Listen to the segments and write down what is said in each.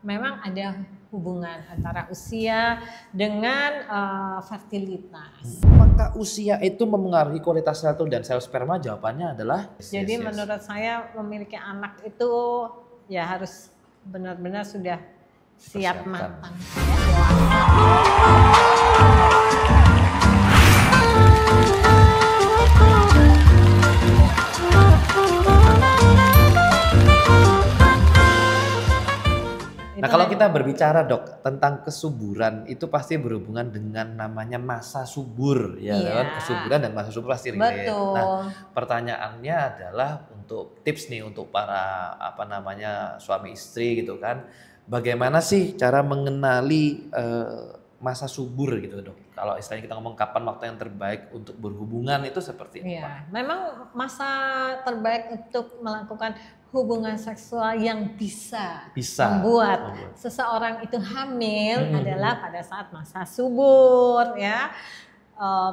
memang ada hubungan antara usia dengan fertilitas. Apakah usia itu memengaruhi kualitas sel telur dan sel sperma? Jawabannya adalah Jadi menurut saya memiliki anak itu ya harus benar-benar sudah siap matang. Nah, kalau kita berbicara dok tentang kesuburan itu pasti berhubungan dengan namanya masa subur ya kan? Kesuburan dan masa subur pasti relate. Nah, pertanyaannya adalah untuk tips nih untuk para suami istri gitu kan. Bagaimana sih cara mengenali masa subur gitu dok? Kalau istilahnya kita ngomong kapan waktu yang terbaik untuk berhubungan itu seperti apa? Memang masa terbaik untuk melakukan hubungan seksual yang bisa membuat seseorang itu hamil adalah pada saat masa subur ya.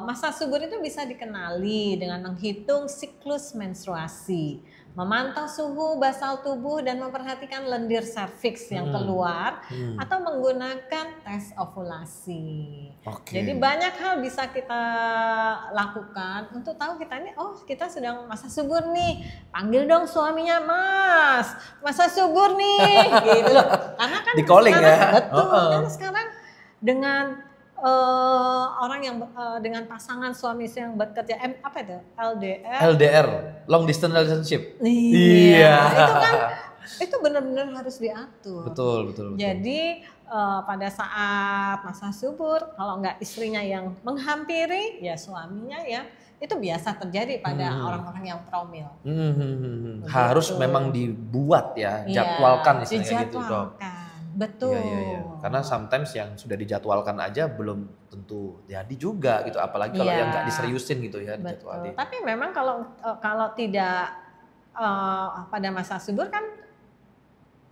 Masa subur itu bisa dikenali dengan menghitung siklus menstruasi, memantau suhu basal tubuh dan memperhatikan lendir serviks yang keluar atau menggunakan tes ovulasi. Jadi banyak hal bisa kita lakukan untuk tahu kita ini kita sedang masa subur nih. Panggil dong suaminya, "Mas, masa subur nih." gitu loh. Karena kan di calling ya. Betul. Karena sekarang dengan orang yang dengan pasangan suami istri yang bekerja LDR, long distance relationship. Iya. Itu benar-benar harus diatur. Betul. Jadi pada saat masa subur, kalau nggak istrinya yang menghampiri, ya suaminya ya. Itu biasa terjadi pada orang-orang yang promil. Harus memang dibuat ya, jadwalkan istilahnya gitu dok. Betul. Iya. Karena sometimes yang sudah dijadwalkan aja belum tentu jadi juga gitu, apalagi kalau yang nggak diseriusin gitu ya dijadwalin. Tapi memang kalau tidak pada masa subur kan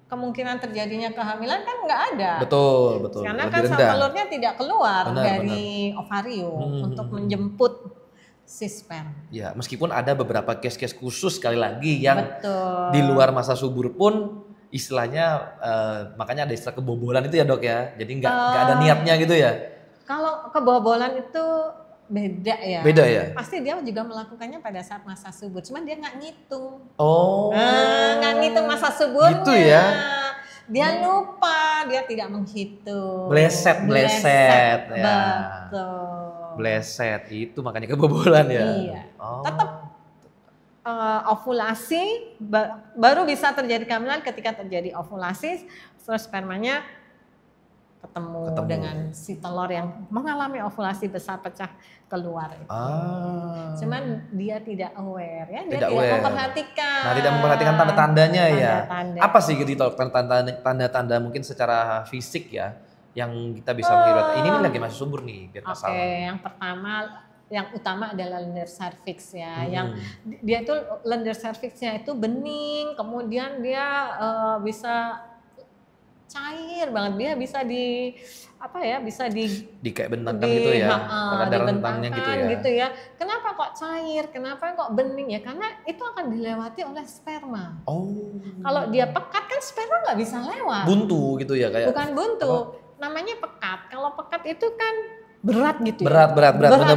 kemungkinan terjadinya kehamilan kan nggak ada. Betul. Karena kan sel telurnya tidak keluar dari ovarium untuk menjemput si sperma. Ya, meskipun ada beberapa case-case khusus sekali lagi yang di luar masa subur pun istilahnya makanya ada istilah kebobolan itu ya dok ya. Jadi nggak ada niatnya gitu ya. Kalau kebobolan itu beda ya. Beda ya. Pasti dia juga melakukannya pada saat masa subur. Cuman dia nggak ngitung. Nggak ngitung masa suburnya. Gitu ya. Dia lupa, dia tidak menghitung. Bleset. Ya. Betul. Bleset itu makanya kebobolan ya. Iya. Tetap ovulasi baru bisa terjadi kehamilan ketika terjadi ovulasi, terus spermanya ketemu dengan si telur yang mengalami ovulasi besar pecah keluar itu. Cuman dia tidak aware ya, dia tidak memperhatikan. Nah, tidak memperhatikan tanda-tandanya ya. Apa sih gitu tanda-tanda mungkin secara fisik ya yang kita bisa mengira ini lagi masih subur nih biar nggak salah. Yang utama adalah lendir serviks ya, yang dia itu lendir serviksnya itu bening, kemudian dia bisa cair banget, dia bisa bisa di kayak bentangkan gitu ya, ada rentangnya gitu ya. Kenapa kok cair? Kenapa kok bening ya? Karena itu akan dilewati oleh sperma. Kalau dia pekat kan sperma nggak bisa lewat. Buntu gitu ya kayak. Bukan buntu, namanya pekat. Kalau pekat itu kan berat gitu berat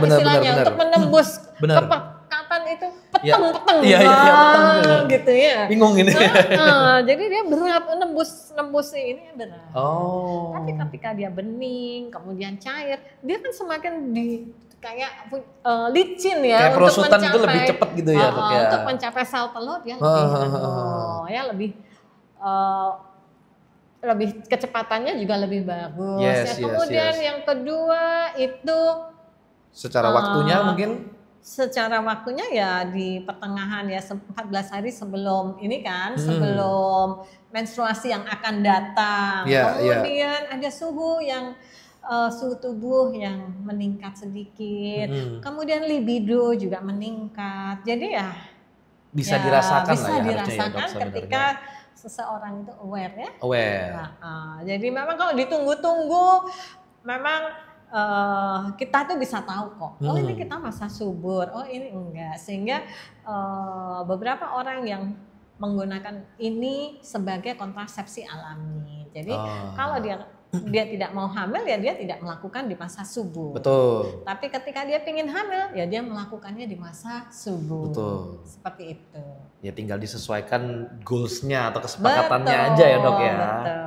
istilahnya untuk menembus kepekatan itu peteng gitu ya. Bingung ini. Jadi dia berat nembus ini berat. Tapi ketika dia bening kemudian cair, dia kan semakin kayak licin ya. Kayak perosotan itu lebih cepat gitu ya. Untuk mencapai sel telur dia lebih lebih kecepatannya juga lebih bagus. Kemudian yang kedua itu secara waktunya mungkin? Secara waktunya ya di pertengahan ya 14 hari sebelum ini kan, sebelum menstruasi yang akan datang. Kemudian ada suhu tubuh yang meningkat sedikit. Kemudian libido juga meningkat. Jadi ya bisa dirasakan ketika seseorang itu aware ya. Jadi memang kalau ditunggu-tunggu memang kita tuh bisa tahu kok. Ini kita masa subur, ini enggak. Sehingga beberapa orang yang menggunakan ini sebagai kontrasepsi alami. Jadi kalau dia tidak mau hamil ya dia tidak melakukan di masa subur. Betul. Tapi ketika dia ingin hamil ya dia melakukannya di masa subur. Betul. Seperti itu. Ya tinggal disesuaikan goals-nya atau kesepakatannya aja ya dok ya. Betul.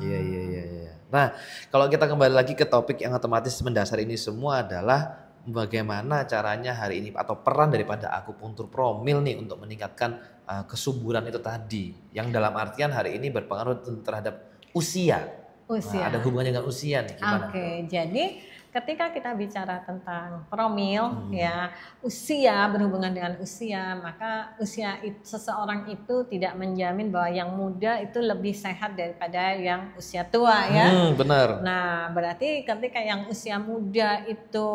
Iya. Nah kalau kita kembali lagi ke topik yang otomatis mendasar ini semua adalah bagaimana caranya hari ini atau peran daripada akupuntur promil nih untuk meningkatkan kesuburan itu tadi. Yang dalam artian hari ini berpengaruh terhadap usia. Nah, ada hubungannya dengan usia nih. Oke, jadi ketika kita bicara tentang promil ya, usia berhubungan dengan usia, maka usia seseorang itu tidak menjamin bahwa yang muda itu lebih sehat daripada yang usia tua ya. Benar. Nah, berarti ketika yang usia muda itu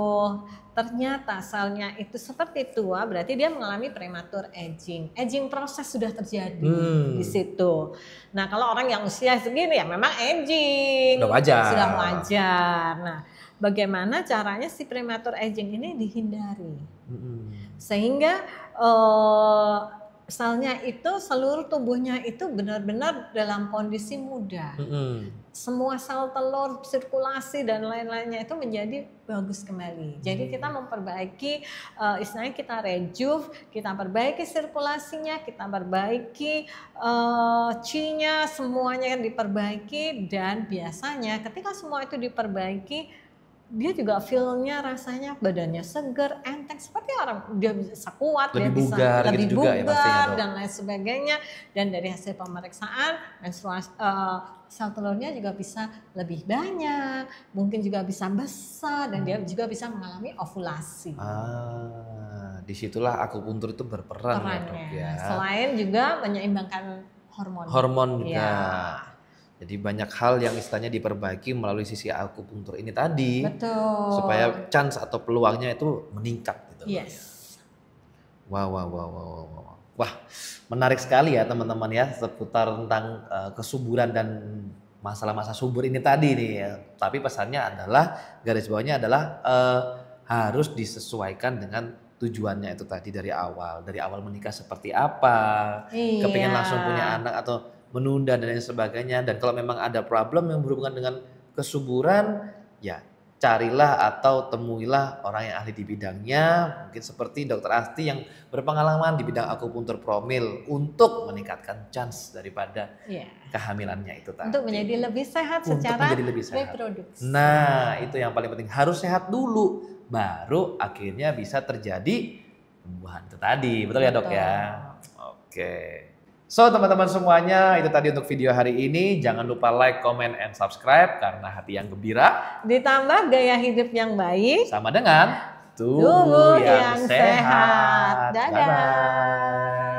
ternyata selnya itu seperti tua, berarti dia mengalami prematur aging. Aging proses sudah terjadi di situ. Nah, kalau orang yang usia segini ya memang aging. Sudah wajar. Nah, bagaimana caranya si prematur aging ini dihindari? Sehingga selnya itu seluruh tubuhnya itu benar-benar dalam kondisi muda. Semua sel telur, sirkulasi dan lain-lainnya itu menjadi bagus kembali. Jadi kita memperbaiki, istilahnya kita rejuve, kita perbaiki sirkulasinya, kita perbaiki chi-nya, semuanya diperbaiki, dan biasanya ketika semua itu diperbaiki, dia juga feel-nya rasanya badannya segar, enteng, seperti orang dia bisa kuat, lebih dia bisa bugar, lebih gitu bugar juga ya, dan lain sebagainya. Dan dari hasil pemeriksaan menstruasi sel telurnya juga bisa lebih banyak, mungkin juga bisa besar dan dia juga bisa mengalami ovulasi. Disitulah akupuntur itu berperan ya dok ya. Selain juga menyeimbangkan hormon. Hormon juga. Jadi banyak hal yang istilahnya diperbaiki melalui sisi akupuntur ini tadi. Betul. Supaya chance atau peluangnya itu meningkat gitu. Yes. Wah, menarik sekali ya teman-teman ya seputar tentang kesuburan dan masalah-masa subur ini tadi nih ya. Tapi pesannya adalah, garis bawahnya adalah harus disesuaikan dengan tujuannya itu tadi dari awal. Dari awal menikah seperti apa, kepingin langsung punya anak atau menunda dan lain sebagainya. Dan kalau memang ada problem yang berhubungan dengan kesuburan, ya carilah atau temuilah orang yang ahli di bidangnya. Mungkin seperti Dr. Asti yang berpengalaman di bidang akupuntur promil untuk meningkatkan chance daripada kehamilannya itu tadi. Untuk menjadi lebih sehat secara reproduksi. Nah, itu yang paling penting. Harus sehat dulu, baru akhirnya bisa terjadi pembuahan itu tadi. Betul ya dok ya? Oke. So teman-teman semuanya, itu tadi untuk video hari ini. Jangan lupa like, comment, and subscribe karena hati yang gembira ditambah gaya hidup yang baik sama dengan tubuh yang sehat. Dadah. Bye-bye.